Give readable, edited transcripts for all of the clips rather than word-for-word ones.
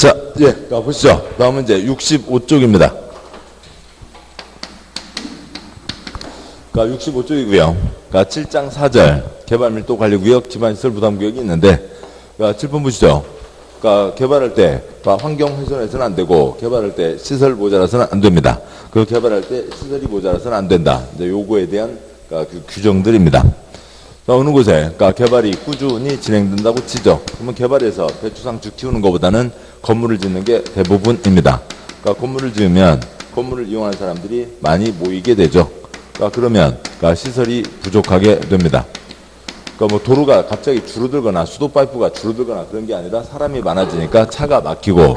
자, 보시죠. 다음은 이제 65쪽입니다. 65쪽이고요. 7장 4절 개발밀도 관리구역 기반시설 부담구역이 있는데 7번 보시죠. 개발할 때 환경 훼손해서는 안 되고 개발할 때 시설 모자라서는 안 됩니다. 그 개발할 때 시설이 모자라서는 안 된다. 이제 요거에 대한 그 규정들입니다. 어느 곳에 개발이 꾸준히 진행된다고 치죠. 그러면 개발에서 배추상추 키우는 것보다는 건물을 짓는 게 대부분입니다. 건물을 지으면 건물을 이용하는 사람들이 많이 모이게 되죠. 그러면 시설이 부족하게 됩니다. 뭐 도로가 갑자기 줄어들거나 수도 파이프가 줄어들거나 그런 게 아니라 사람이 많아지니까 차가 막히고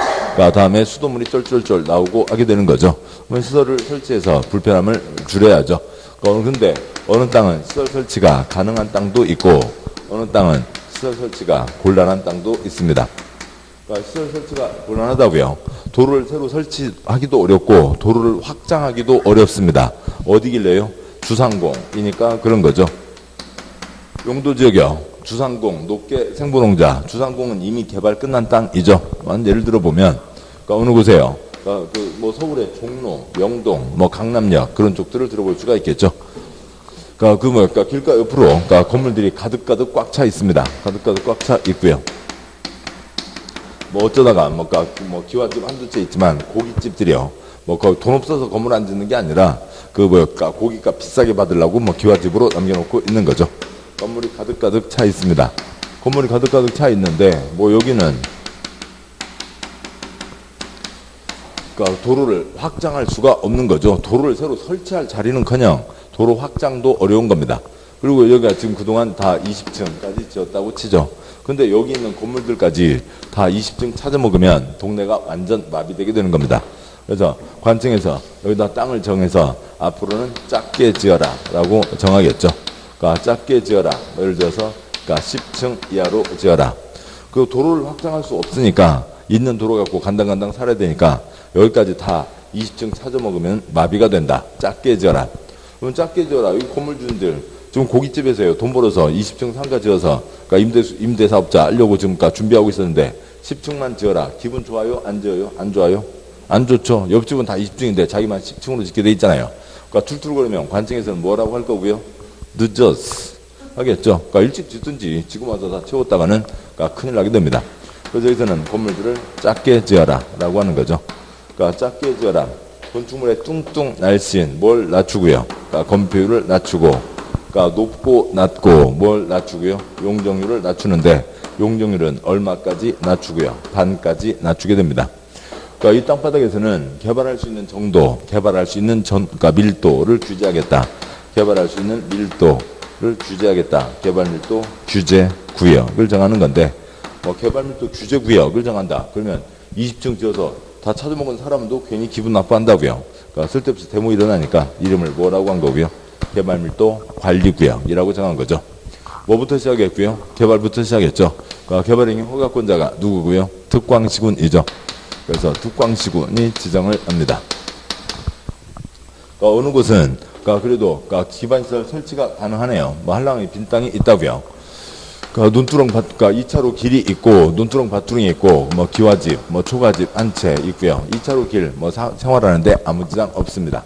다음에 수도물이 쫄쫄쫄 나오고 하게 되는 거죠. 그러면 시설을 설치해서 불편함을 줄여야죠. 근데 어느 땅은 시설 설치가 가능한 땅도 있고 어느 땅은 시설 설치가 곤란한 땅도 있습니다. 시설 설치가 곤란하다고요. 도로를 새로 설치하기도 어렵고 도로를 확장하기도 어렵습니다. 어디길래요? 주상공이니까 그런 거죠. 용도지역이요. 주상공, 높게 생보농자. 주상공은 이미 개발 끝난 땅이죠. 예를 들어 보면 어느 곳에요. 뭐 서울의 종로, 명동, 뭐 강남역 그런 쪽들을 들어볼 수가 있겠죠. 길가 옆으로 건물들이 가득가득 꽉 차 있습니다. 가득가득 꽉 차 있고요. 뭐 어쩌다가 뭐 기와집 한두 채 있지만 고깃집들이요. 뭐 돈 없어서 건물 안 짓는 게 아니라 고깃값 비싸게 받으려고 뭐 기와집으로 남겨놓고 있는 거죠. 건물이 가득가득 차 있습니다. 건물이 가득가득 차 있는데 뭐 여기는 도로를 확장할 수가 없는 거죠. 도로를 새로 설치할 자리는커녕 도로 확장도 어려운 겁니다. 그리고 여기가 지금 그동안 다 20층까지 지었다고 치죠. 근데 여기 있는 건물들까지 다 20층 찾아먹으면 동네가 완전 마비되게 되는 겁니다. 그래서 관청에서 여기다 땅을 정해서 앞으로는 작게 지어라 라고 정하겠죠. 작게 지어라. 예를 들어서 10층 이하로 지어라. 그 도로를 확장할 수 없으니까 있는 도로 갖고 간당간당 살아야 되니까 여기까지 다 20층 찾아먹으면 마비가 된다. 작게 지어라. 그럼 작게 지어라. 여기 건물 주인들 지금 고깃집에서요. 돈 벌어서 20층 상가 지어서 임대사업자 하려고 지금 준비하고 있었는데 10층만 지어라. 기분 좋아요? 안 지어요? 안 좋아요? 안 좋죠. 옆집은 다 20층인데 자기만 10층으로 짓게 돼 있잖아요. 툴툴거리면 관청에서는 뭐라고 할 거고요? 늦었어 하겠죠. 일찍 짓든지 지금 와서 다 채웠다가는 큰일 나게 됩니다. 그래서 여기서는 건물들을 작게 지어라 라고 하는 거죠. 작게 지어라. 건축물의 뚱뚱 날씬 뭘 낮추고요. 건폐율을 낮추고 높고 낮고 뭘 낮추고요. 용적률을 낮추는데 용적률은 얼마까지 낮추고요. 반까지 낮추게 됩니다. 이 땅바닥에서는 개발할 수 있는 정도, 개발할 수 있는 밀도를 규제하겠다. 개발할 수 있는 밀도를 규제하겠다. 개발밀도 규제구역을 정하는 건데 개발밀도 규제구역을 정한다. 그러면 20층 지어서 다 찾아먹은 사람도 괜히 기분 나빠한다고요. 쓸데없이 데모 일어나니까 이름을 뭐라고 한 거고요. 개발밀도 관리구역이라고 정한 거죠. 뭐부터 시작했고요? 개발부터 시작했죠. 개발행위 허가권자가 누구고요? 특광시군이죠. 그래서 특광시군이 지정을 합니다. 어느 곳은 그래도 기반시설 설치가 가능하네요. 뭐 한랑에 빈 땅이 있다고요. 논두렁 2차로 길이 있고 논두렁 밭두렁이 있고 뭐 기와집, 뭐 초가집 한 채 있고요. 2차로 길 뭐 생활하는데 아무 지장 없습니다.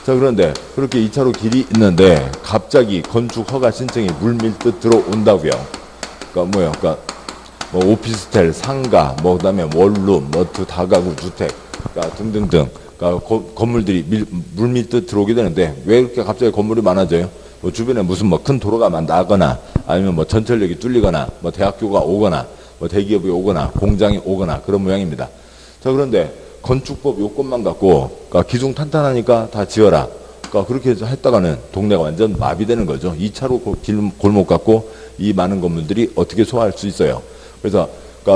자, 그런데 그렇게 2차로 길이 있는데 갑자기 건축 허가 신청이 물밀듯 들어온다고요. 뭐 오피스텔, 상가, 뭐 그다음에 원룸, 뭐 다가구 주택, 등등등 건물들이 물밀듯 들어오게 되는데 왜 이렇게 갑자기 건물이 많아져요? 뭐 주변에 무슨 뭐 큰 도로가 나거나 아니면 뭐 전철역이 뚫리거나 뭐 대학교가 오거나 뭐 대기업이 오거나 공장이 오거나 그런 모양입니다. 자, 그런데 건축법 요건만 갖고 기둥 탄탄하니까 다 지어라. 그렇게 해서 했다가는 동네가 완전 마비되는 거죠. 2차로 골목 갖고 이 많은 건물들이 어떻게 소화할 수 있어요. 그래서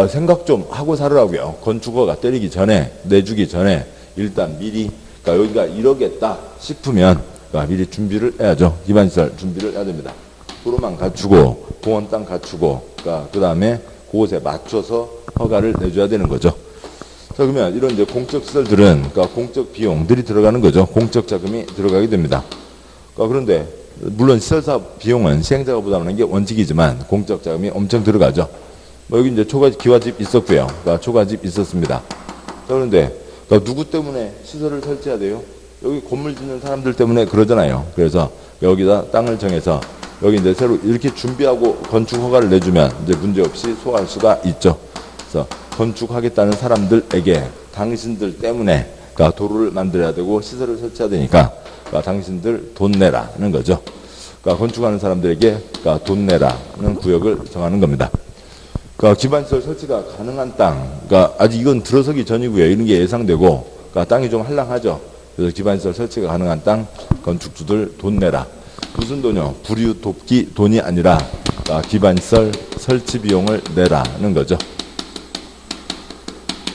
생각 좀 하고 살으라고요. 건축허가 때리기 전에 내주기 전에 일단 미리 여기가 이러겠다 싶으면 미리 준비를 해야죠. 기반시설 준비를 해야 됩니다. 도로만 갖추고 공원 땅 갖추고 그 다음에 그곳에 맞춰서 허가를 내줘야 되는 거죠. 자, 그러면 이런 이제 공적 시설들은 공적 비용들이 들어가는 거죠. 공적 자금이 들어가게 됩니다. 그런데 물론 시설사 비용은 시행자가 부담하는 게 원칙이지만 공적 자금이 엄청 들어가죠. 뭐 여기 이제 기와집 있었고요. 그러니까 초가집 있었습니다. 그런데 그러니까 누구 때문에 시설을 설치해야 돼요? 여기 건물 짓는 사람들 때문에 그러잖아요. 그래서 여기다 땅을 정해서 여기 이제 새로 이렇게 준비하고 건축 허가를 내주면 이제 문제없이 소화할 수가 있죠. 그래서 건축하겠다는 사람들에게 당신들 때문에 그러니까 도로를 만들어야 되고 시설을 설치해야 되니까 그러니까 당신들 돈 내라는 거죠. 그러니까 건축하는 사람들에게 그러니까 돈 내라는 구역을 정하는 겁니다. 그러니까 기반시설 설치가 가능한 땅, 그러니까 아직 이건 들어서기 전이고요. 이런 게 예상되고, 그러니까 땅이 좀 한량하죠. 그래서 기반시설 설치가 가능한 땅 건축주들 돈 내라. 무슨 돈이요? 불이웃 돕기 돈이 아니라 그러니까 기반시설 설치 비용을 내라는 거죠.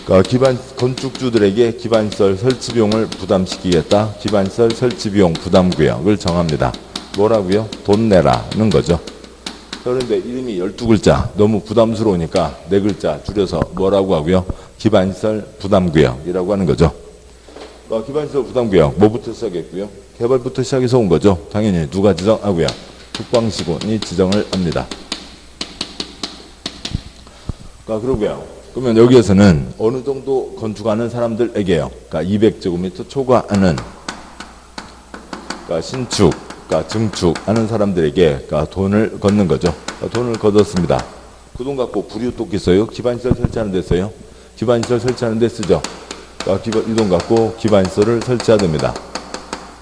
그러니까 건축주들에게 기반시설 설치 비용을 부담시키겠다. 기반시설 설치 비용 부담 구역을 정합니다. 뭐라고요? 돈 내라는 거죠. 그런데 이름이 12글자 너무 부담스러우니까 4글자 줄여서 뭐라고 하고요? 기반시설 부담구역이라고 하는 거죠. 기반시설 부담구역 뭐부터 시작했고요? 개발부터 시작해서 온 거죠. 당연히 누가 지정하고요? 국방시군이 지정을 합니다. 그러고요. 그러면 여기에서는 어느 정도 건축하는 사람들에게요. 그러니까 200제곱미터 초과하는 신축, 증축하는 사람들에게 돈을 걷는 거죠. 돈을 걷었습니다. 그 돈 갖고 불이웃 돕기 써요? 기반시설 설치하는 데 써요? 기반시설 설치하는 데 쓰죠. 이 돈 갖고 기반시설을 설치해야 됩니다.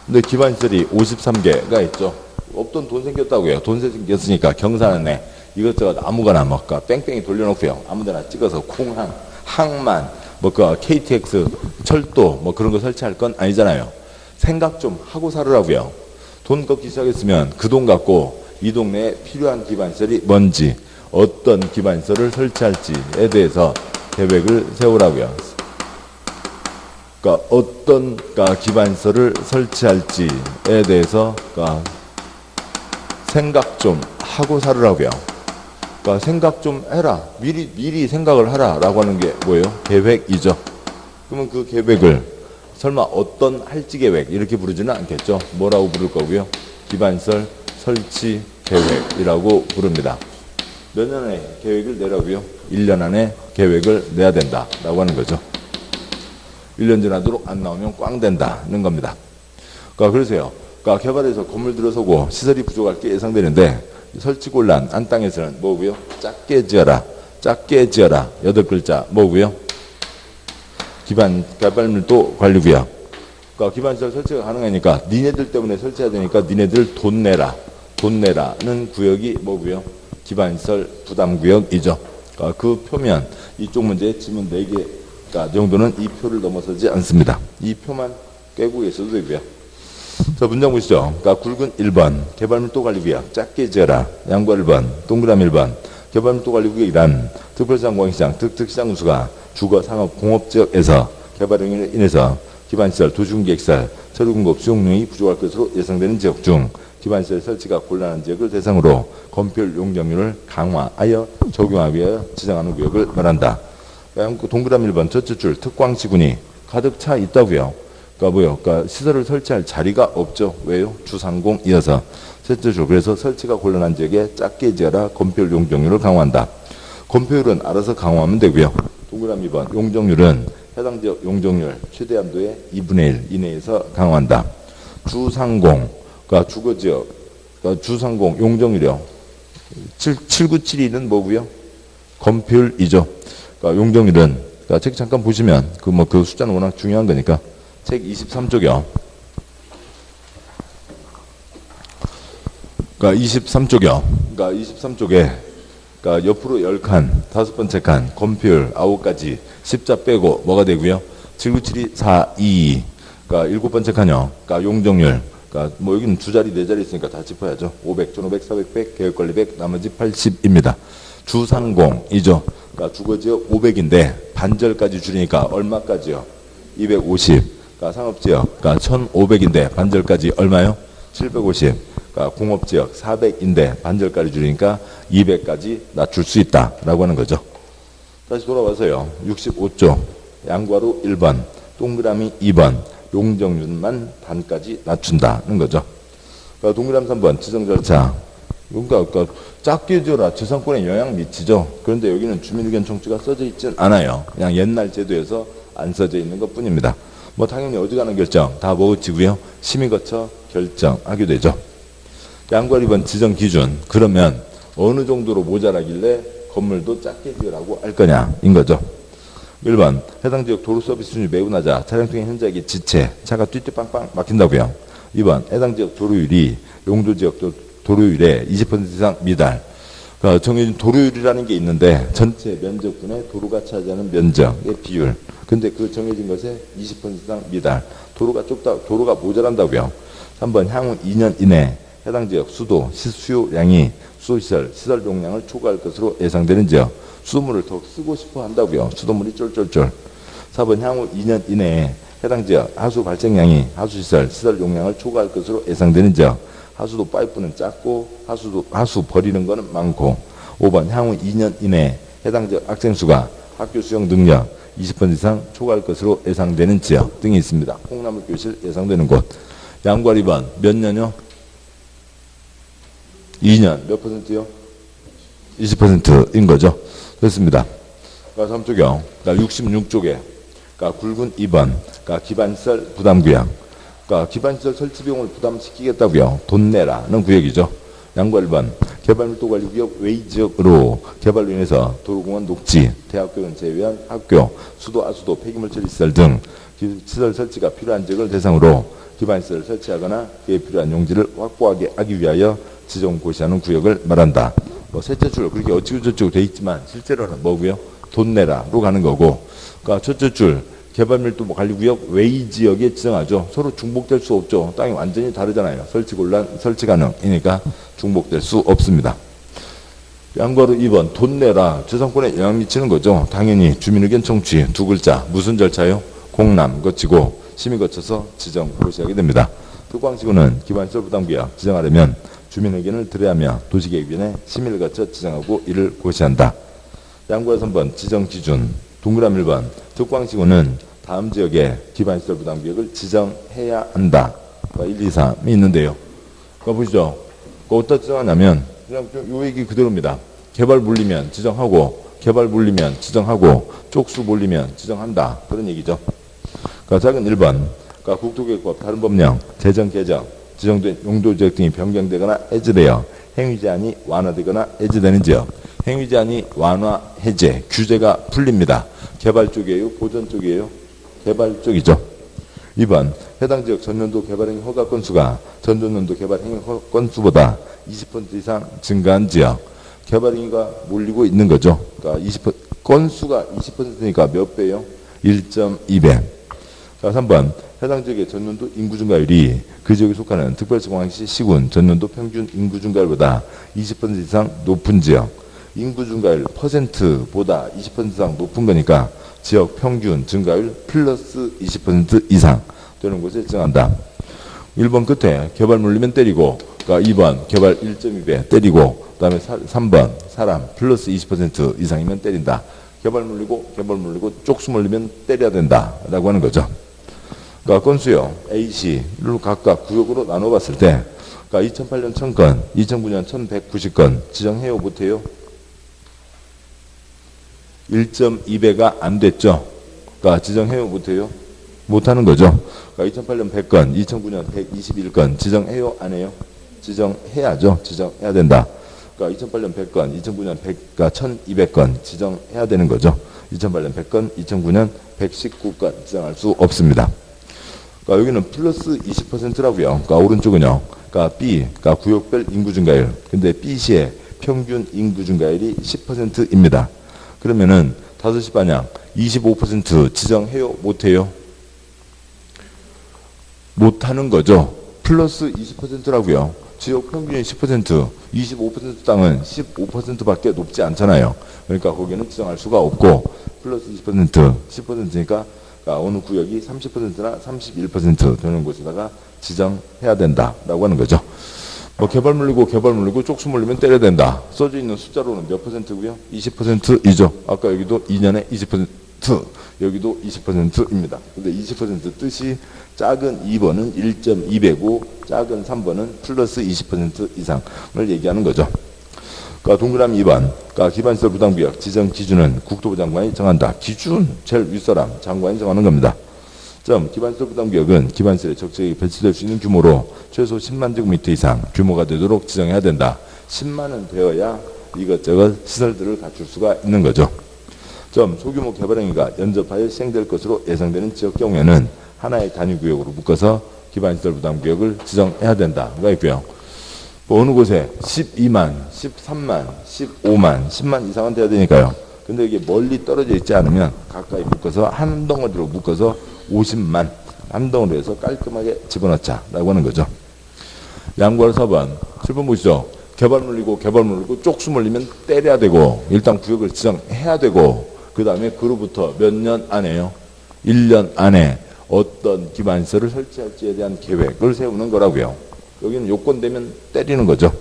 근데 기반시설이 53개가 있죠. 없던 돈 생겼다고요. 돈 생겼으니까 경사안에 이것저것 아무거나 뺑뺑이 돌려놓고요. 아무데나 찍어서 공항, 항만, KTX, 철도 그런 거 설치할 건 아니잖아요. 생각 좀 하고 살으라고요. 돈 걷기 시작했으면 그 돈 갖고 이 동네에 필요한 기반시설이 뭔지, 어떤 기반시설을 설치할지에 대해서 계획을 세우라고요. 그러니까 어떤 기반시설을 설치할지에 대해서 생각 좀 하고 살으라고요. 생각 좀 해라. 미리 생각을 하라라고 하는 게 뭐예요? 계획이죠. 그러면 그 계획을 설마 어떤 할지 계획 이렇게 부르지는 않겠죠. 뭐라고 부를 거고요? 기반시설 설치 계획이라고 부릅니다. 몇 년 안에 계획을 내라고요? 1년 안에 계획을 내야 된다라고 하는 거죠. 1년 지나도록 안 나오면 꽝 된다는 겁니다. 그래서요. 개발해서 건물 들어서고 시설이 부족할 게 예상되는데 설치 곤란한 땅에서는 뭐고요? 작게 지어라. 8글자 뭐고요? 개발밀도 관리구역. 기반시설 설치가 가능하니까 니네들 때문에 설치해야 되니까 니네들 돈 내라는 구역이 뭐고요? 기반시설 부담구역이죠. 그 표면 이쪽 문제 지문 4개 정도는 이 표를 넘어서지 않습니다. 이 표만 깨고 계셔도 되고요. 자, 문장 보시죠. 굵은 1번 개발밀도 관리구역 작게 지어라. 양과 1번 동그라미 1번 개발밀도 관리구역이란 특별시장 공항시장 특특시장 운수가 주거 상업 공업지역에서 개발행위로 인해서 기반시설 도시공기시설 서류공급 수용량이 부족할 것으로 예상되는 지역 중 기반시설 설치가 곤란한 지역을 대상으로 건폐율 용적률을 강화하여 적용하기 위하여 지정하는 구역을 말한다. 동그라미 1번 첫째 줄 특광시군이 가득 차 있다고요. 시설을 설치할 자리가 없죠. 왜요? 주상공이어서. 셋째 줄 그래서 설치가 곤란한 지역에 작게 지어라. 건폐율 용적률을 강화한다. 건폐율은 알아서 강화하면 되고요. 동그라미 2번 용적률은 해당 지역 용적률 최대 한도의 2분의 1 이내에서 강화한다. 주상공 주거지역 주상공 용적률이요. 7972는 뭐고요? 건폐율이죠. 용적률은 책 잠깐 보시면 그 숫자는 워낙 중요한 거니까 책 23쪽이요. 23쪽이요. 23쪽에 옆으로 10칸, 5번째 칸, 건폐율 9가지, 십자 빼고 뭐가 되고요? 7972, 422. 7번째 칸이요. 용적률. 여기는 2자리, 4자리 있으니까 다 짚어야죠. 500, 1500, 400, 100, 계획관리 100, 나머지 80입니다. 주상공이죠. 주거지역 500인데 반절까지 줄이니까 얼마까지요? 250. 상업지역 1500인데 반절까지 얼마요? 750. 공업지역 400인데 반절까지 줄이니까 200까지 낮출 수 있다라고 하는 거죠. 다시 돌아와서요. 65쪽 양괄호 1번 동그라미 2번 용적률만 반까지 낮춘다는 거죠. 동그라미 3번 지정 절차 그러니까 작게 지어라 저상권에 영향 미치죠. 그런데 여기는 주민의견 청취가 써져 있진 않아요. 그냥 옛날 제도에서 안 써져 있는 것 뿐입니다. 뭐 당연히 어지간한 결정 다 먹어지고요. 심의 거쳐 결정하게 되죠. 양과 2번 지정 기준. 그러면 어느 정도로 모자라길래 건물도 작게 지으라고 할 거냐인 거죠. 1번 해당 지역 도로 서비스 수준이 매우 낮아 차량 통행 현장에 지체 차가 띠띠빵빵 막힌다고요. 2번 해당 지역 도로율이 용도 지역 도로율의 20% 이상 미달. 그러니까 정해진 도로율이라는 게 있는데 전체 면적분의 도로가 차지하는 면적의 비율. 근데 그 정해진 것에 20% 이상 미달. 도로가 좁다, 도로가 모자란다고요. 3번 향후 2년 이내 해당 지역 수도 수요량이 수도시설 시설 용량을 초과할 것으로 예상되는 지역. 수도물을 더 쓰고 싶어 한다고요. 수도물이 쫄쫄쫄. 4번 향후 2년 이내에 해당 지역 하수 발생량이 하수시설 시설 용량을 초과할 것으로 예상되는 지역. 하수도 파이프는 작고 하수 버리는 거는 많고. 5번 향후 2년 이내에 해당 지역 학생 수가 학교 수용 능력 20% 이상 초과할 것으로 예상되는 지역 등이 있습니다. 콩나물 교실 예상되는 곳. 양과 2번 몇 년요? 2년 몇 %요? 20%인 거죠. 됐습니다. 그러니까 3쪽이요. 그러니까 66쪽에 그러니까 굵은 2번 그러니까 기반시설 부담구역. 그러니까 기반시설 설치 비용을 부담시키겠다고요. 돈 내라는 구역이죠. 양과 1번 개발밀도관리구역 외지역으로 개발로 인해서 도로공원 녹지, 대학교는 제외한 학교, 수도, 하수도, 폐기물 처리시설 등 시설 설치가 필요한 지역을 대상으로 기반시설을 설치하거나 그에 필요한 용지를 확보하게 하기 위하여 지정 고시하는 구역을 말한다. 뭐 셋째 줄 그렇게 어찌고저찌고 돼 있지만 실제로는 뭐고요? 돈 내라로 가는 거고. 그러니까 첫째 줄 개발밀도 관리구역 외의 지역에 지정하죠. 서로 중복될 수 없죠. 땅이 완전히 다르잖아요. 설치 곤란, 설치 가능이니까 중복될 수 없습니다. 양과로 2번 돈 내라 저상권에 영향 미치는 거죠. 당연히 주민의견 청취 두 글자 무슨 절차요? 공람 거치고 심의 거쳐서 지정 고시하게 됩니다. 특광시구는 기반시설 부담구역 지정하려면 주민의견을 들어야 하며 도시계획위원회 심의를 거쳐 지정하고 이를 고시한다. 양과 3번 지정 기준. 동그라미 1번 특광시구는 다음 지역에 기반시설 부담구역을 지정해야 한다. 1, 2, 3이 있는데요. 보시죠. 어디다 지정하냐면 그냥 요 얘기 그대로입니다. 개발 물리면 지정하고 개발 물리면 지정하고 쪽수 몰리면 지정한다. 그런 얘기죠. 작은 1번 국토계획법 다른 법령 재정 개정 지정된 용도지역 등이 변경되거나 해제되어 행위 제한이 완화되거나 해제되는 지역. 행위 제한이 완화, 해제, 규제가 풀립니다. 개발 쪽이에요? 보전 쪽이에요? 개발 쪽이죠. 2번 해당 지역 전년도 개발행위 허가 건수가 전전년도 개발행위 건수보다 20% 이상 증가한 지역. 개발행위가 몰리고 있는 거죠. 그러니까 20% 건수가 20%니까 몇 배요? 1.2배. 3번 해당 지역의 전년도 인구 증가율이 그 지역에 속하는 특별시공항시 시군 전년도 평균 인구 증가율보다 20% 이상 높은 지역. 인구 증가율 퍼센트보다 20% 이상 높은 거니까 지역 평균 증가율 플러스 20% 이상 되는 곳에 지정한다. 1번 끝에 개발 물리면 때리고, 그러니까 2번 개발 1.2배 때리고, 그 다음에 3번 사람 플러스 20% 이상이면 때린다. 개발 물리고 쪽수 물리면 때려야 된다 라고 하는 거죠. 그러니까 건수요. A, C를 각각 구역으로 나눠봤을 때 그러니까 2008년 1000건, 2009년 1190건 지정해요 못해요? 1.2배가 안 됐죠. 그러니까 지정해요 못해요? 못하는 거죠. 그러니까 2008년 100건, 2009년 121건 지정해요 안 해요? 지정해야죠. 지정해야 된다. 그러니까 2008년 100건, 2009년 1200건 지정해야 되는 거죠. 2008년 100건, 2009년 119건 지정할 수 없습니다. 그러니까 여기는 플러스 20%라고요. 그러니까 오른쪽은요. 그러니까 B, 그러니까 구역별 인구 증가율. 근데 B시의 평균 인구 증가율이 10%입니다. 그러면은 5시 반향 25% 지정해요? 못해요? 못하는 거죠. 플러스 20%라고요. 지역 평균이 10%, 25% 땅은 15%밖에 높지 않잖아요. 그러니까 거기는 지정할 수가 없고 플러스 20%, 10%니까 어느 구역이 30%나 31% 되는 곳에다가 지정해야 된다라고 하는 거죠. 뭐 개발 물리고 쪽수 물리면 때려야 된다. 써져 있는 숫자로는 몇 %고요? 20%이죠. 아까 여기도 2년에 20% 여기도 20%입니다. 근데 20% 뜻이 작은 2번은 1.2배고 작은 3번은 플러스 20% 이상을 얘기하는 거죠. 그러니까 동그라미 2번. 그러니까 기반시설 부담구역 지정 기준은 국토부 장관이 정한다. 기준 제일 윗사람 장관이 정하는 겁니다. 기반시설 부담구역은 기반시설에 적절히 배치될 수 있는 규모로 최소 10만 제곱미터 이상 규모가 되도록 지정해야 된다. 10만은 되어야 이것저것 시설들을 갖출 수가 있는 거죠. 소규모 개발행위가 연접하여 시행될 것으로 예상되는 지역 경우에는 하나의 단위구역으로 묶어서 기반시설 부담구역을 지정해야 된다가 있고요. 어느 곳에 12만, 13만, 15만, 10만 이상은 돼야 되니까요. 근데 이게 멀리 떨어져 있지 않으면 가까이 묶어서 한 덩어리로 묶어서 50만 한 덩어리에서 깔끔하게 집어넣자라고 하는 거죠. 양구할 4번 7번 보시죠. 개발 물리고 쪽수 물리면 때려야 되고 일단 구역을 지정해야 되고 그 다음에 그로부터 몇 년 안에요. 1년 안에 어떤 기반시설을 설치할지에 대한 계획을 세우는 거라고요. 여기는 요건되면 때리는 거죠.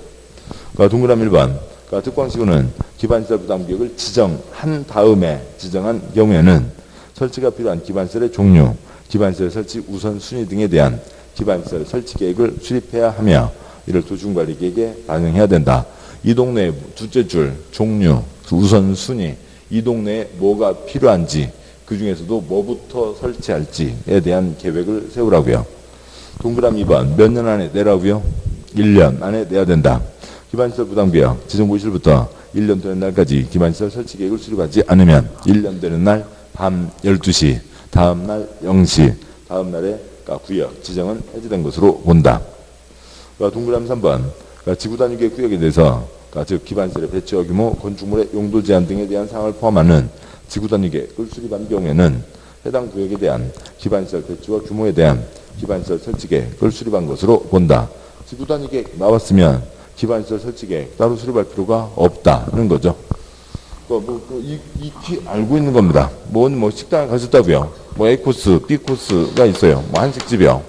그러니까 동그라미 1번. 그러니까 특광시구는 기반시설 부담구역을 지정한 다음에 지정한 경우에는 설치가 필요한 기반시설의 종류, 기반시설 설치 우선순위 등에 대한 기반시설 설치 계획을 수립해야 하며 이를 도중관리계획에 반영해야 된다. 이 동네의 둘째 줄, 종류, 우선순위, 이 동네에 뭐가 필요한지 그 중에서도 뭐부터 설치할지에 대한 계획을 세우라고요. 동그라미 2번 몇 년 안에 내라고요? 1년 안에 내야 된다. 기반시설 부담구역 지정고시일부터 1년 되는 날까지 기반시설 설치 계획을 수립하지 않으면 1년 되는 날 밤 12시, 다음 날 0시, 다음 날에 구역 지정은 해제된 것으로 본다. 동그라미 3번 지구단위계획 구역에 대해서 즉 기반시설의 배치와 규모, 건축물의 용도 제한 등에 대한 사항을 포함하는 지구단위계획을 수립한 경우에는 해당 구역에 대한 기반시설 배치와 규모에 대한 기반시설 설치계획을 수립한 것으로 본다. 지구단위계획 나왔으면 기반시설 설치계획 따로 수립할 필요가 없다는 거죠. 익히 알고 있는 겁니다. 뭐 식당에 가셨다고요. A코스, B코스가 있어요. 한식집이요.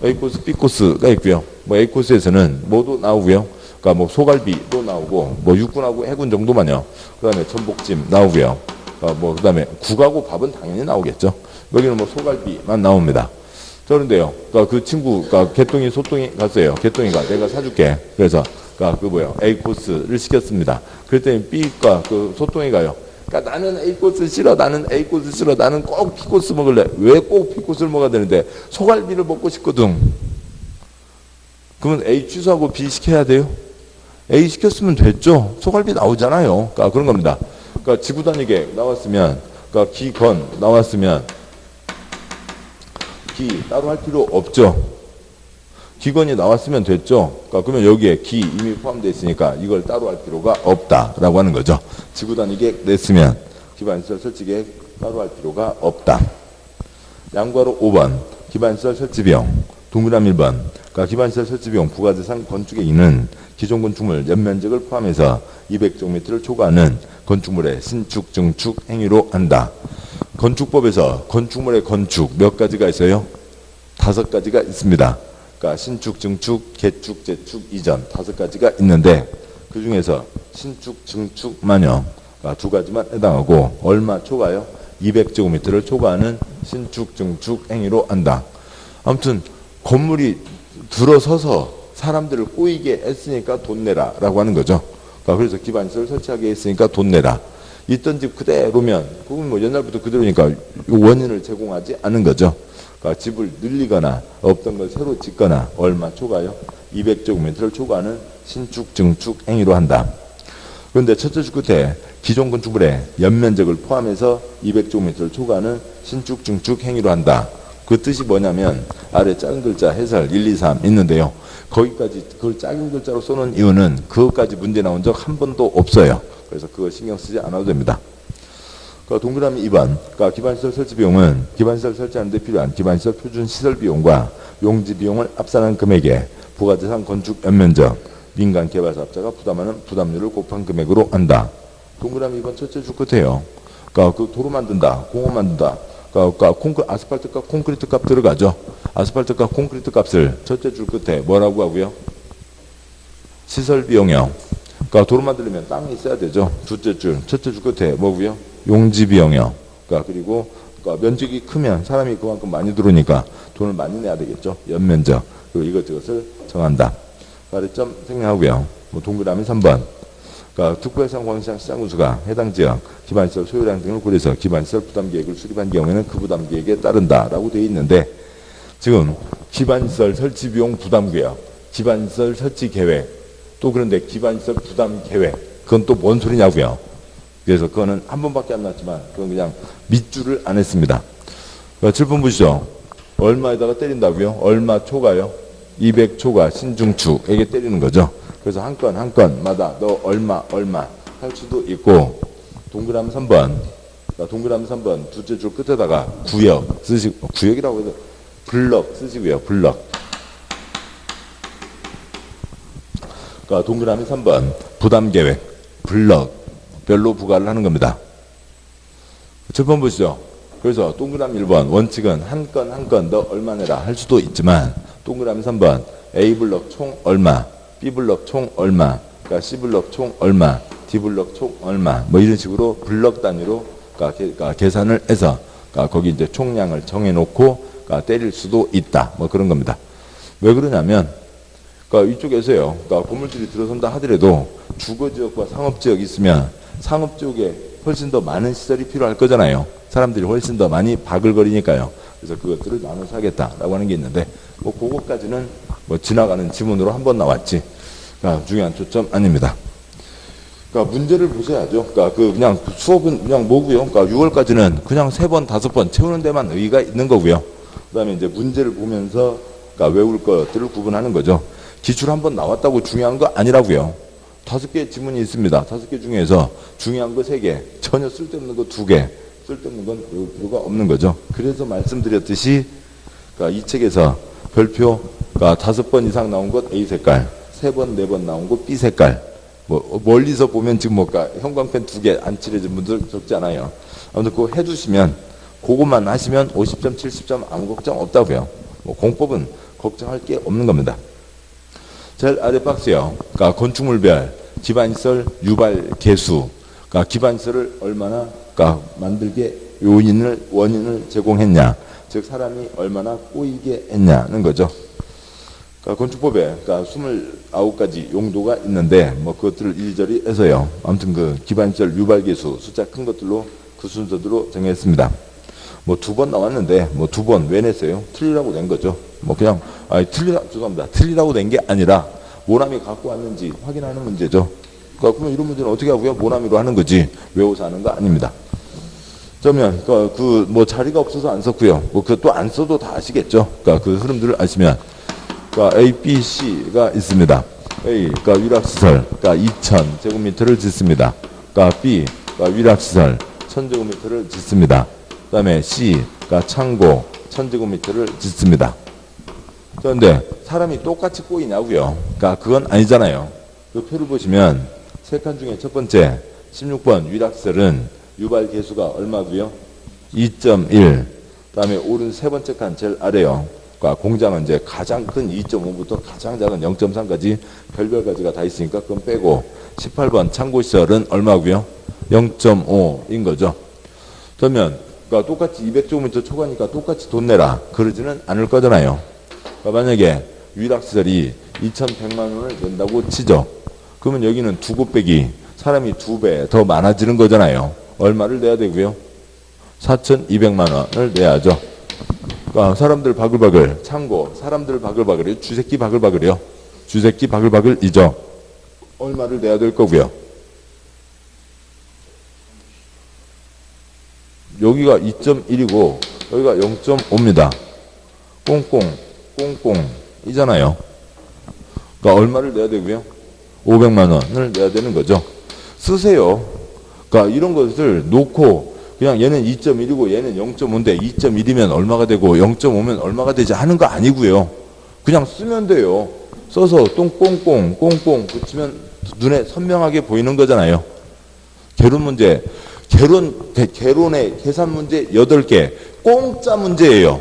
A코스, B코스가 있고요. A코스에서는 뭐도 나오고요. 그러니까 소갈비도 나오고 육군하고 해군 정도만요. 그다음에 전복찜 나오고요. 그다음에 국하고 밥은 당연히 나오겠죠. 여기는 소갈비만 나옵니다. 그런데요. 그 친구가 개똥이 소똥이 갔어요. 개똥이가 내가 사줄게. 그래서 A 코스를 시켰습니다. 그랬더니 B과 소똥이가요. 나는 A 코스 싫어. 나는 A 코스 싫어. 나는 꼭 B 코스 먹을래. 왜 꼭 B 코스를 먹어야 되는데 소갈비를 먹고 싶거든. 그러면 A 취소하고 B 시켜야 돼요? A 시켰으면 됐죠. 소갈비 나오잖아요. 그런 겁니다. 지구단위계획 나왔으면, 기건 나왔으면 기 따로 할 필요 없죠. 기건이 나왔으면 됐죠. 그러면 여기에 기 이미 포함되어 있으니까 이걸 따로 할 필요가 없다라고 하는 거죠. 지구단위계획 냈으면 기반시설 설치계획 따로 할 필요가 없다. 양괄호 5번 기반시설 설치비용 동그라미 1번 기반시설 설치비용 부가대상 건축액은 기존 건축물 연면적을 포함해서 200제곱미터를 초과하는 건축물의 신축, 증축 행위로 한다. 건축법에서 건축물의 건축 몇 가지가 있어요? 5가지가 있습니다. 신축, 증축, 개축, 재축, 이전 5가지가 있는데 그 중에서 신축, 증축만요. 2가지만 해당하고 얼마 초과요? 200제곱미터를 초과하는 신축, 증축 행위로 한다. 아무튼 건물이 들어서서 사람들을 꼬이게 했으니까 돈 내라 라고 하는 거죠. 그래서 기반시설 설치하게 했으니까 돈 내라. 있던 집 그대로면 그건 옛날부터 그대로니까 원인을 제공하지 않은 거죠. 집을 늘리거나 없던 걸 새로 짓거나 얼마 초과요? 200제곱미터를 초과하는 신축, 증축 행위로 한다. 그런데 첫째 줄 끝에 기존 건축물의 연면적을 포함해서 200제곱미터를 초과하는 신축, 증축 행위로 한다. 그 뜻이 뭐냐면 아래 작은 글자 해설 1, 2, 3 있는데요. 거기까지 그걸 작은 글자로 써놓은 이유는 그것까지 문제 나온 적 한 번도 없어요. 그래서 그거 신경 쓰지 않아도 됩니다. 동그라미 2번 기반시설 설치 비용은 기반시설 설치하는 데 필요한 기반시설 표준 시설 비용과 용지 비용을 합산한 금액에 부가대상 건축 연면적 민간 개발사업자가 부담하는 부담률을 곱한 금액으로 한다. 동그라미 2번 첫째 줄 끝에요. 그 도로 만든다, 공원 만든다. 아스팔트 값, 콘크리트 값 들어가죠. 아스팔트 값, 콘크리트 값을 첫째 줄 끝에 뭐라고 하고요? 시설 비용이요. 도로 만들려면 땅이 있어야 되죠. 첫째 줄 끝에 뭐고요? 용지 비용이요. 그러니까 그리고 그러니까 면적이 크면 사람이 그만큼 많이 들어오니까 돈을 많이 내야 되겠죠. 연면적. 그리고 이것저것을 정한다. 가래점 생략하고요. 뭐 동그라미 3번. 그러니까 특별상 광시장 시장 군수가 해당 지역 기반시설 소유량 등을 고려해서 기반시설 부담계획을 수립한 경우에는 그 부담계획에 따른다라고 되어 있는데 지금 기반시설 설치비용 부담계획, 기반시설 설치계획, 또 그런데 기반시설 부담계획, 그건 또 뭔 소리냐고요. 그래서 그거는 한 번밖에 안 났지만 그건 그냥 밑줄을 안 했습니다. 그러니까 7번 보시죠. 얼마에다가 때린다고요? 얼마 초과요? 200초과 신중축에게 때리는 거죠. 그래서 한 건 한 건마다 너 얼마 할 수도 있고 동그라미 3번 그러니까 동그라미 3번 둘째 줄 끝에다가 구역 쓰시고 구역이라고 해서 블럭 쓰시고요. 블럭. 그러니까 동그라미 3번 부담계획 블럭 별로 부과를 하는 겁니다. 7번 보시죠. 그래서 동그라미 1번 원칙은 한 건 한 건 너 얼마 내라 할 수도 있지만 동그라미 3번 A블럭 총 얼마 B블럭 총 얼마 그러니까 C블럭 총 얼마 D블럭 총 얼마 뭐 이런 식으로 블럭 단위로 그러니까 계산을 해서 그러니까 거기 이제 총량을 정해놓고 그러니까 때릴 수도 있다 뭐 그런 겁니다. 왜 그러냐면 그러니까 이쪽에서요 그러니까 건물들이 들어선다 하더라도 주거지역과 상업지역이 있으면 상업지역에 훨씬 더 많은 시설이 필요할 거잖아요. 사람들이 훨씬 더 많이 바글거리니까요. 그래서 그것들을 나눠서 하겠다라고 하는 게 있는데 뭐 그것까지는 뭐 지나가는 지문으로 한번 나왔지. 그러니까 중요한 초점 아닙니다. 그러니까 문제를 보셔야죠. 그러니까 그냥 수업은 그냥 뭐고요. 그러니까 6월까지는 그냥 3번, 5번 채우는 데만 의의가 있는 거고요. 그다음에 이제 문제를 보면서 그러니까 외울 것들을 구분하는 거죠. 기출 한번 나왔다고 중요한 거 아니라고요. 5개의 지문이 있습니다. 5개 중에서 중요한 거 3개, 전혀 쓸데없는 거 2개, 쓸데없는 건 외울 필요가 없는 거죠. 그래서 말씀드렸듯이 그러니까 이 책에서 별표가 5번 이상 나온 것 A 색깔, 3번, 4번 나온 것 B 색깔. 뭐 멀리서 보면 지금 뭐가 형광펜 2개 안 칠해진 분들 적지 않아요. 아무튼 그거 해두시면 그것만 하시면 50점, 70점 아무 걱정 없다고요. 뭐 공법은 걱정할 게 없는 겁니다. 제일 아래 박스요. 그러니까 건축물별 기반시설 유발 개수. 그러니까 기반시설을 얼마나 그러니까 만들게 원인을 제공했냐. 즉 사람이 얼마나 꼬이게 했냐는 거죠. 그러니까 건축법에 그러니까 29가지 용도가 있는데 뭐 그것들을 이리저리 해서요. 아무튼 그 기반시설 유발 개수 숫자 큰 것들로 그 순서대로 정했습니다. 뭐 2번 나왔는데 뭐 2번 왜 냈어요? 틀리라고 낸 거죠. 뭐 그냥 죄송합니다. 틀리라고 낸 게 아니라 모나미 갖고 왔는지 확인하는 문제죠. 그러니까 그러면 이런 문제는 어떻게 하고요? 모나미로 하는 거지 외워서 하는 거 아닙니다. 그러면 그 뭐 자리가 없어서 안 썼고요. 뭐 그 또 안 써도 다 아시겠죠. 그러니까 그 흐름들을 아시면 그러니까 A, B, C가 있습니다. A 그러니까 위락시설 그러니까 2000 제곱미터를 짓습니다. 그러니까 B 그러니까 위락시설 1000 제곱미터를 짓습니다. 그다음에 C 그러니까 창고 1000 제곱미터를 짓습니다. 그런데 사람이 똑같이 꼬이냐고요. 그러니까 그건 아니잖아요. 그 표를 보시면 3칸 중에 첫 번째 16번 위락시설은 유발 개수가 얼마고요? 2.1. 그다음에 오른 세 번째 칸 제일 아래요. 그러니까 공장은 이제 가장 큰 2.5부터 가장 작은 0.3까지 별별 가지가 다 있으니까 그건 빼고 18번 창고시설은 얼마고요? 0.5인 거죠. 그러면 그러니까 똑같이 200제곱미터 초과니까 똑같이 돈 내라. 그러지는 않을 거잖아요. 그러니까 만약에 위락시설이 2,100만 원을 낸다고 치죠. 그러면 여기는 2 곱빼기 사람이 2배 더 많아지는 거잖아요. 얼마를 내야 되고요? 4,200만 원을 내야죠. 그러니까 사람들 바글바글 창고 사람들 바글바글이요. 쥐새끼 바글바글이요. 쥐새끼 바글바글이죠. 얼마를 내야 될 거고요. 여기가 2.1이고 여기가 0.5입니다. 꽁꽁이잖아요. 그러니까 얼마를 내야 되고요? 500만 원을 내야 되는 거죠. 쓰세요. 그러니까 이런 것을 놓고 그냥 얘는 2.1이고 얘는 0.5인데 2.1이면 얼마가 되고 0.5면 얼마가 되지 하는 거 아니고요. 그냥 쓰면 돼요. 써서 꽁꽁 붙이면 눈에 선명하게 보이는 거잖아요. 개론 문제. 개론의 계산 문제 8개. 공짜 문제예요.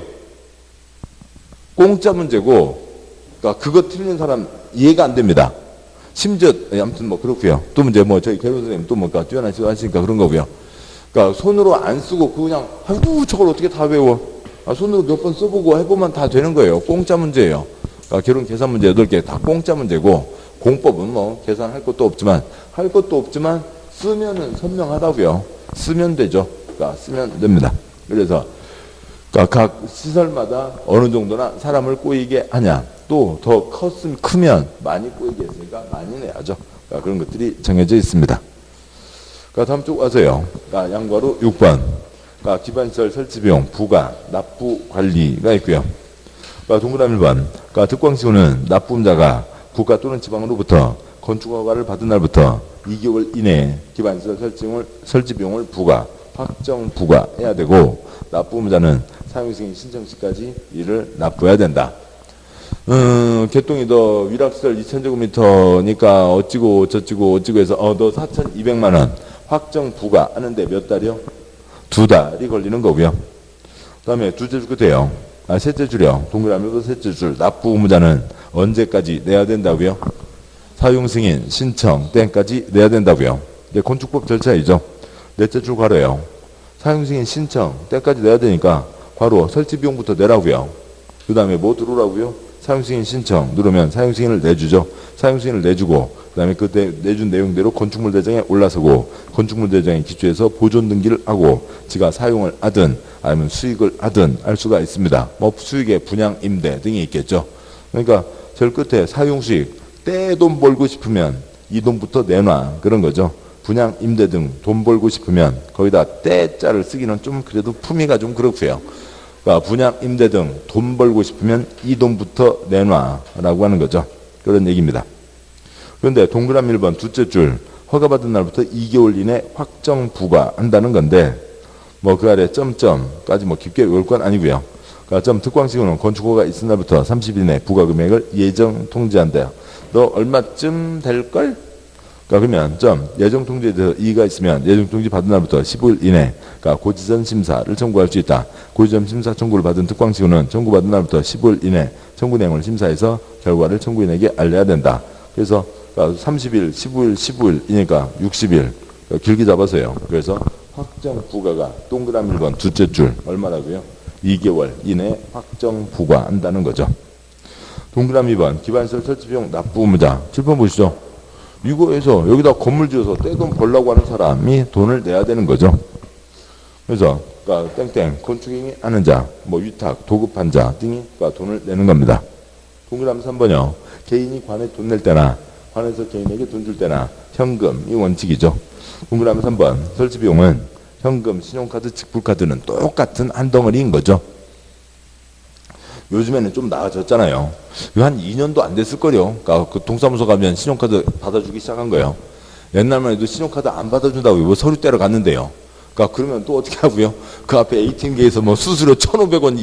공짜 문제고, 그러니까 그거 틀리는 사람 이해가 안 됩니다. 심지어, 아무튼 뭐 그렇고요. 또 문제 뭐 저희 개론 선생님 또 뭔가 뛰어나시고 하시니까 그런 거고요. 그러니까 손으로 안 쓰고 그냥 아이고 저걸 어떻게 다 외워? 손으로 몇 번 써보고 해보면 다 되는 거예요. 공짜 문제예요. 그러니까 결혼 계산 문제 8개 다 공짜 문제고 공법은 뭐 계산할 것도 없지만 쓰면은 선명하다고요. 쓰면 되죠. 그러니까 쓰면 됩니다. 그래서 그러니까 각 시설마다 어느 정도나 사람을 꼬이게 하냐. 또 더 크면 많이 꼬이게 했으니까 많이 내야죠. 그러니까 그런 것들이 정해져 있습니다. 그러니까 다음 쪽 와서요. 그러니까 양과로 6번. 그러니까 기반시설 설치비용, 부가, 납부 관리가 있고요. 그러니까 동그라미 1번. 그러니까 특광시효는 납부자가 국가 또는 지방으로부터 건축허가를 받은 날부터 2개월 이내에 기반시설 설치비용을 부과, 확정 부과해야 되고 납부자는 사용승인 신청 시까지 이를 납부해야 된다. 개똥이 너 위락시설 2000제곱미터니까 어찌고 저찌고 어찌고 해서 너 4,200만 원 확정 부과하는데 몇 달이요? 2달이 걸리는 거고요. 그 다음에 둘째 줄 끝에요. 셋째 줄이요. 동그라미로 셋째 줄 납부 의무자는 언제까지 내야 된다고요? 사용승인 신청 때까지 내야 된다고요. 이제 건축법 절차이죠. 넷째 줄 괄호예요. 사용승인 신청 때까지 내야 되니까 괄호 설치비용부터 내라고요. 그 다음에 뭐 들어오라고요? 사용승인 신청 누르면 사용승인을 내주죠. 사용승인을 내주고 그 다음에 그때 내준 내용대로 건축물 대장에 올라서고 건축물 대장에 기초해서 보존 등기를 하고 지가 사용을 하든 아니면 수익을 하든 할 수가 있습니다. 뭐 수익의 분양 임대 등이 있겠죠. 그러니까 제일 끝에 사용수익 때 돈 벌고 싶으면 이 돈부터 내놔 그런 거죠. 분양 임대 등 돈 벌고 싶으면 거기다 때자를 쓰기는 좀 그래도 품위가 좀 그렇고요. 그러니까 분양 임대 등 돈 벌고 싶으면 이 돈부터 내놔라고 하는 거죠. 그런 얘기입니다. 그런데 동그라미 1번 둘째 줄 허가받은 날부터 2개월 이내 확정 부과한다는 건데 뭐 그 아래 점점까지 뭐 깊게 외울 건 아니고요. 그러니까 점 특광시효는 건축허가 있은 날부터 30일 이내 부과 금액을 예정 통지한대요. 너 얼마쯤 될걸? 그러니까 그러면 점 예정 통지에 대해서 이의가 있으면 예정 통지 받은 날부터 15일 이내 그러니까 고지전 심사를 청구할 수 있다. 고지전 심사 청구를 받은 특광시효는 청구받은 날부터 15일 이내 청구 내용을 심사해서 결과를 청구인에게 알려야 된다. 그래서 30일, 15일이니까 60일 그러니까 길게 잡아서요. 그래서 확정 부과가 동그라미 1번 둘째 줄 얼마라고요? 2개월 이내 확정 부과한다는 거죠. 동그라미 2번 기반시설 설치비용 납부 의무자 7번 보시죠. 이거에서 여기다 건물 지어서 떼돈 벌라고 하는 사람이 돈을 내야 되는 거죠. 그래서 그러니까 땡땡 건축행위 하는 자, 뭐 위탁, 도급한 자 등이 그러니까 돈을 내는 겁니다. 동그라미 3번이요. 개인이 관에 돈 낼 때나 관에서 개인에게 돈 줄 때나 현금이 원칙이죠. 동그라미 3번 설치비용은 현금, 신용카드, 직불카드는 똑같은 한 덩어리인 거죠. 요즘에는 좀 나아졌잖아요. 한 2년도 안 됐을 거요. 그러니까 그 동사무소 가면 신용카드 받아주기 시작한 거예요. 옛날만 해도 신용카드 안 받아준다고 뭐 서류 떼러 갔는데요. 그러니까 그러면 또 어떻게 하고요? 그 앞에 ATM기에서 뭐 수수료 1,500원,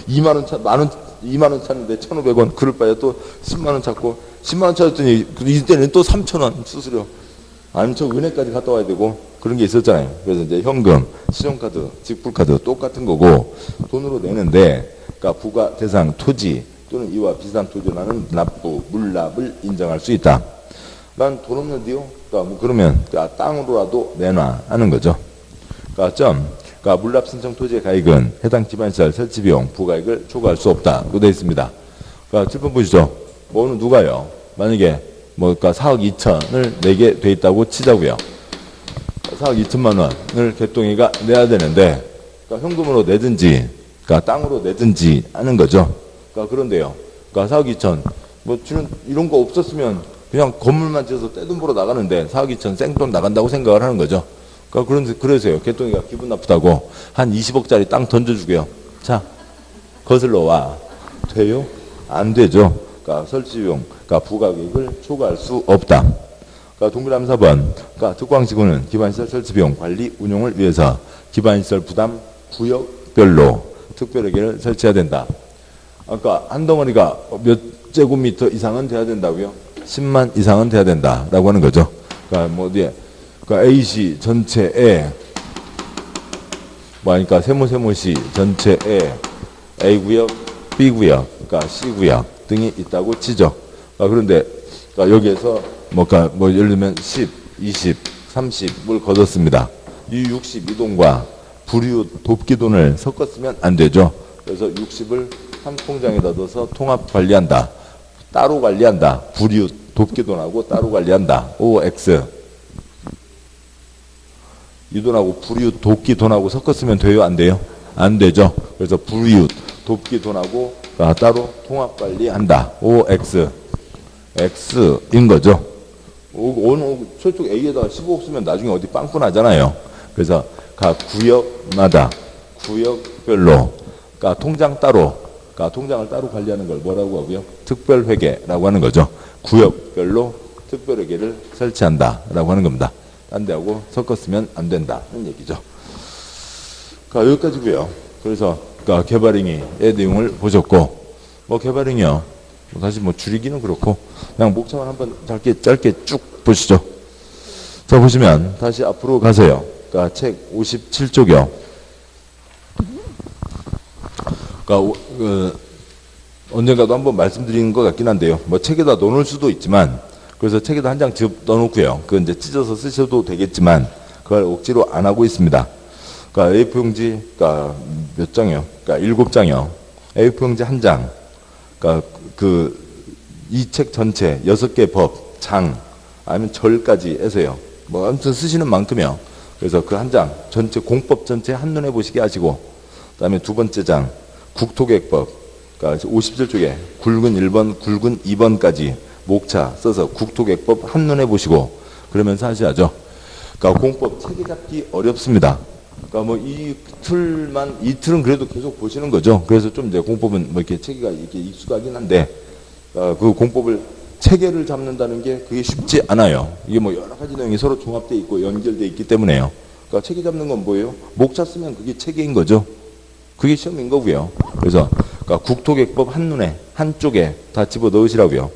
2만원 2만원 찾는데 1,500원. 그럴 바에 또 10만원 찾고 10만원 찾았더니 이때는 또 3,000원 수수료. 아니면 저 은행까지 갔다 와야 되고 그런 게 있었잖아요. 그래서 이제 현금, 신용카드, 직불카드 똑같은 거고 돈으로 내는데 그러니까 부과 대상 토지 또는 이와 비슷한 토지라는 납부, 물납을 인정할 수 있다. 난 돈 없는데요. 그러니까 뭐 그러면 땅으로라도 내놔 하는 거죠. 그러니까 물납 신청 토지의 가액은 해당 기반시설 설치비용 부가액을 초과할 수 없다. 그 되어 있습니다. 그러니까 7번 보시죠. 뭐는 누가요? 만약에 뭐 그러니까 4억 2천을 내게 돼 있다고 치자고요. 4억 2천만 원을 개똥이가 내야 되는데 그러니까 현금으로 내든지 그러니까 땅으로 내든지 하는 거죠. 그러니까 그런데요. 그러니까 4억 2천 뭐 주는 이런 거 없었으면 그냥 건물만 지어서 떼돈 벌어 나가는데 4억 2천 생돈 나간다고 생각을 하는 거죠. 그러니까 그래서요. 개똥이가 기분 나쁘다고 한 20억짜리 땅 던져주게요. 자, 거슬러 와. 돼요? 안 되죠. 그러니까 설치비용, 그러니까 부가액을 초과할 수 없다. 그러니까 동그라미 4번. 그러니까 특광시효는 기반시설 설치비용 관리 운용을 위해서 기반시설 부담 구역별로 특별회계를 설치해야 된다. 그러니까 한 덩어리가 몇 제곱미터 이상은 돼야 된다고요? 10만 이상은 돼야 된다라고 하는 거죠. 그러니까 뭐 어디에 그러니까 A시 전체에 뭐 하니까 세모시 전체에 A구역, B구역, 그러니까 C구역 등이 있다고 치죠. 그런데 그러니까 여기에서 뭐 예를 들면 10, 20, 30을 거뒀습니다. 이 62돈과 불이웃 돕기돈을 섞었으면 안 되죠. 그래서 60을 한 통장에다 넣어서 통합 관리한다. 따로 관리한다. 불이웃 돕기돈하고 따로 관리한다. OX. 이 돈하고 불이웃 돕기돈하고 섞었으면 돼요? 안 돼요? 안 되죠. 그래서 불이웃 돕기돈하고 따로 통합 관리한다. OX. X인 거죠. 저쪽 A에다가 15 쓰면 나중에 어디 빵꾸 나잖아요. 그래서 각 구역마다 구역별로 통장 따로 통장을 따로 관리하는 걸 뭐라고 하고요? 특별회계라고 하는 거죠. 구역별로 특별회계를 설치한다라고 하는 겁니다. 딴 데하고 섞었으면 안 된다는 얘기죠. 여기까지고요. 그래서 개발행위의 내용을 보셨고, 개발행위요. 다시 줄이기는 그렇고 그냥 목차만 한번 짧게 쭉 보시죠. 자, 보시면 다시 앞으로 가세요. 책 57쪽이요. 언젠가도 한번 말씀드린 것 같긴 한데요. 책에다 넣어놓을 수도 있지만, 그래서 책에다 한 장 넣어놓고요. 그건 이제 찢어서 쓰셔도 되겠지만, 그걸 억지로 안 하고 있습니다. A4용지, 몇 장이요? 7장이요. A4용지 한 장. 이 책 전체 6개 법, 장, 아니면 절까지 해서요. 아무튼 쓰시는 만큼이요. 그래서 그 한 장, 전체, 공법 전체 한눈에 보시게 하시고, 그 다음에 두 번째 장, 국토계획법, 57쪽에 굵은 1번, 굵은 2번까지 목차 써서 국토계획법 한눈에 보시고, 그러면서 하셔야죠. 공법 체계 잡기 어렵습니다. 이 틀은 그래도 계속 보시는 거죠. 그래서 좀 이제 공법은 이렇게 체계가 이렇게 익숙하긴 한데, 그 공법을 체계를 잡는다는 게 그게 쉽지 않아요. 이게 여러 가지 내용이 서로 종합되어 있고 연결되어 있기 때문에요. 체계 잡는 건 뭐예요? 목차 쓰면 그게 체계인 거죠. 그게 시험인 거고요. 그래서 국토계획법 한눈에 한쪽에 다 집어 넣으시라고요.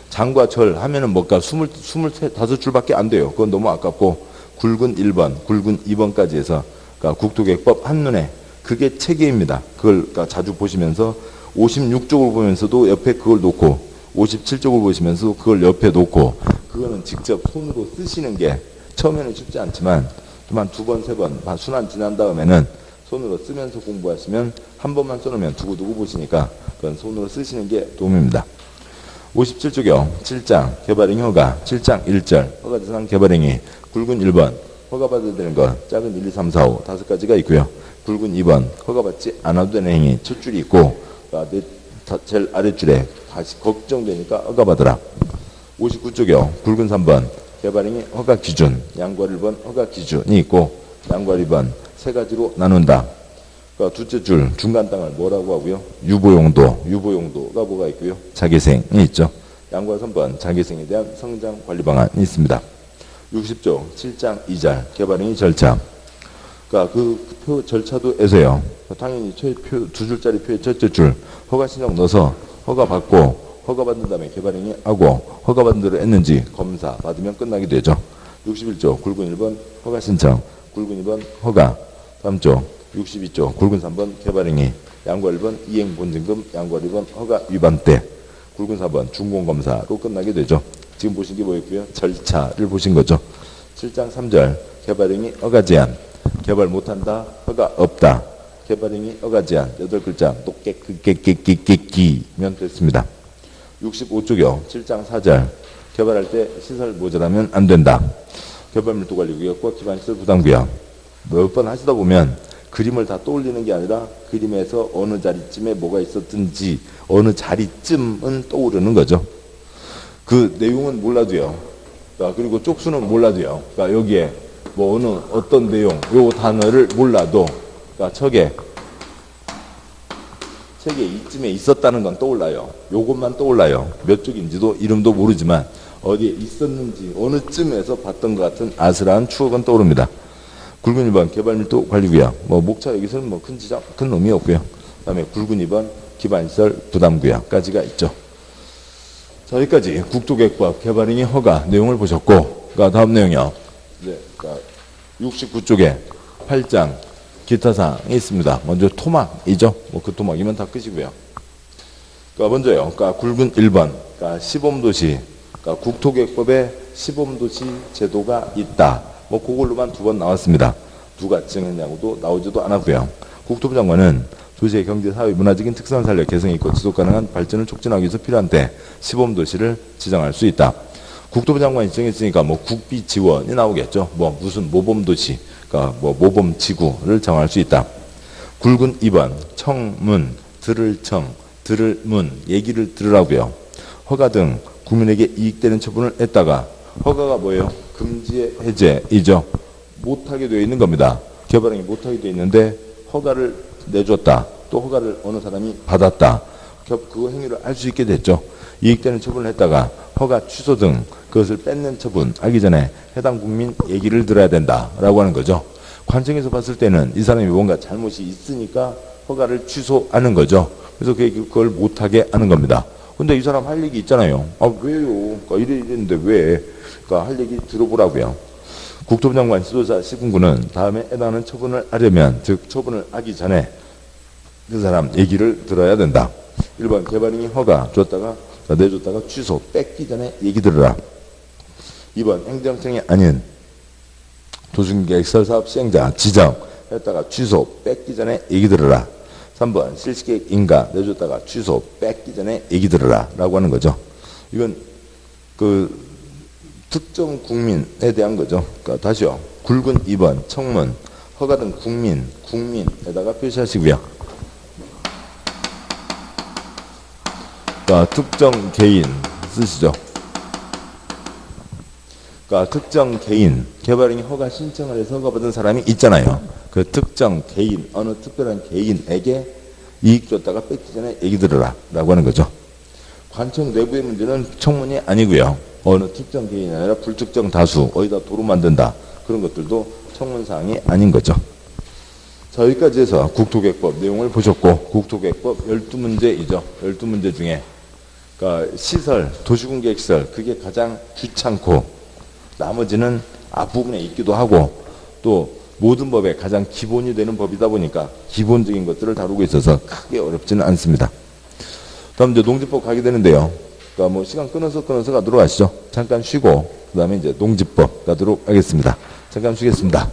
장과 절 하면은 25줄밖에 안 돼요. 그건 너무 아깝고, 굵은 1번, 굵은 2번까지 해서 국토계획법 한눈에, 그게 체계입니다. 그걸 자주 보시면서 56쪽을 보면서도 옆에 그걸 놓고, 57쪽을 보시면서 그걸 옆에 놓고, 그거는 직접 손으로 쓰시는 게 처음에는 쉽지 않지만 좀 한 2번, 3번 순환 지난 다음에는 손으로 쓰면서 공부하시면, 한 번만 써놓으면 두고두고 보시니까 그건 손으로 쓰시는 게 도움입니다. 57쪽이요. 7장 개발행위 허가, 7장 1절 허가대상 개발행위, 굵은 1번 허가받아야 되는 것, 작은 1, 2, 3, 4, 5 5가지가 있고요. 굵은 2번 허가받지 않아도 되는 행위 첫 줄이 있고, 제일 아랫줄에 다시 걱정되니까 허가받으라. 59쪽이요. 굵은 3번 개발행위 허가 기준, 양괄 1번 허가 기준이 있고, 양괄 2번 세 가지로 나눈다. 둘째 줄 중간 땅을 뭐라고 하고요? 유보용도가 뭐가 있고요? 자기생이 있죠. 양괄 3번 자기생에 대한 성장 관리 방안이 있습니다. 60조 7장 2절 개발행위 절차. 그 표 절차도 에서요. 당연히 두 줄짜리 표의 첫째 줄 허가 신청 넣어서 허가 받고, 허가 받는 다음에 개발행위 하고, 허가 받은 대로 했는지 검사 받으면 끝나게 되죠. 61조 굵은 1번 허가 신청, 굵은 2번 허가. 다음 조 62조 굵은 3번 개발행위, 양괄 1번 이행 본증금, 양괄 2번 허가 위반 때, 굵은 4번 준공검사로 끝나게 되죠. 지금 보신 게 뭐였고요? 절차를 보신 거죠. 7장 3절 개발행위 허가 제한, 개발 못한다 허가 없다, 개발행위 허가 제한 8글자 똑깨끼면 됐습니다. 65쪽이요. 7장 4절 개발할 때 시설 모자라면 안 된다. 개발밀도 관리 구역과 기반시설 부담구역. 몇 번 하시다 보면 그림을 다 떠올리는 게 아니라 그림에서 어느 자리쯤에 뭐가 있었든지 어느 자리쯤은 떠오르는 거죠. 그 내용은 몰라도요. 그리고 쪽수는 몰라도요. 여기에 어떤 내용, 요 단어를 몰라도 책에 이쯤에 있었다는 건 떠올라요. 요것만 떠올라요. 몇 쪽인지도 이름도 모르지만 어디에 있었는지 어느 쯤에서 봤던 것 같은 아슬한 추억은 떠오릅니다. 굵은 2번 개발밀도 관리구역, 목차 여기서는 큰 의미 없고요. 그 다음에 굵은 2번 기반시설 부담구역까지가 있죠. 자, 여기까지 국토계획법 개발행위 허가 내용을 보셨고, 다음 내용이요. 69쪽에 8장 기타 사항이 있습니다. 먼저 토막이죠. 그 토막이면 다 끝이고요. 먼저요. 굵은 1번 시범도시, 국토계획법에 시범도시 제도가 있다. 그걸로만 2번 나왔습니다. 누가 지정했냐고도 나오지도 않았고요. 국토부 장관은 도시의 경제, 사회, 문화적인 특성을 살려 개성이 있고 지속 가능한 발전을 촉진하기 위해서 필요한 때 시범도시를 지정할 수 있다. 국토부 장관이 지정했으니까 뭐 국비 지원이 나오겠죠. 뭐 무슨 모범도시, 그러니까 뭐 모범지구를 정할 수 있다. 굵은 2번 청문, 들을 청, 들을 문, 얘기를 들으라고요. 허가 등 국민에게 이익되는 처분을 했다가 허가가 뭐예요? 금지의 해제이죠. 못하게 되어 있는 겁니다. 개발행위 못하게 되어 있는데 허가를 내줬다. 또 허가를 어느 사람이 받았다. 그 행위를 할 수 있게 됐죠. 이익되는 처분을 했다가 허가 취소 등 그것을 뺏는 처분 하기 전에 해당 국민 얘기를 들어야 된다라고 하는 거죠. 관청에서 봤을 때는 이 사람이 뭔가 잘못이 있으니까 허가를 취소하는 거죠. 그래서 그걸 못하게 하는 겁니다. 근데 이 사람 할 얘기 있잖아요. 아, 왜요? 그러니까 이랬는데 왜? 그러니까 할 얘기 들어보라고요. 국토부 장관 지도자 시군구는 다음에 해당하는 처분을 하려면, 즉 처분을 하기 전에 그 사람 얘기를 들어야 된다. 1번 개발행위 허가 줬다가 내줬다가 취소 뺏기 전에 얘기 들으라. 2번 행정청이 아닌 도시계획 사업 시행자 지정했다가 취소 뺏기 전에 얘기 들으라. 3번 실시계획 인가 내줬다가 취소 뺏기 전에 얘기 들으라 라고 하는 거죠. 이건 그 특정 국민에 대한 거죠. 그러니까 다시요. 굵은 2번 청문 허가 등 국민에다가 표시하시고요. 그러니까 특정 개인 쓰시죠. 그러니까 특정 개인, 개발행위 허가 신청을 해서 허가받은 사람이 있잖아요. 그 특정 개인, 어느 특별한 개인에게 이익 줬다가 뺏기 전에 얘기 들으라 라고 하는 거죠. 관청 내부의 문제는 청문이 아니고요. 어느 특정 개인이 아니라 불특정 다수, 어디다 도로 만든다. 그런 것들도 청문사항이 아닌 거죠. 자, 여기까지 해서 국토계획법 내용을 보셨고, 국토계획법 12문제이죠. 12문제 중에 그러니까 시설, 도시군계획시설 그게 가장 귀찮고 나머지는 앞부분에 있기도 하고 또 모든 법의 가장 기본이 되는 법이다 보니까 기본적인 것들을 다루고 있어서 크게 어렵지는 않습니다. 다음 이제 농지법 가게 되는데요. 그러니까 뭐 시간 끊어서 가도록 하시죠. 잠깐 쉬고 그 다음에 이제 농지법 가도록 하겠습니다. 잠깐 쉬겠습니다.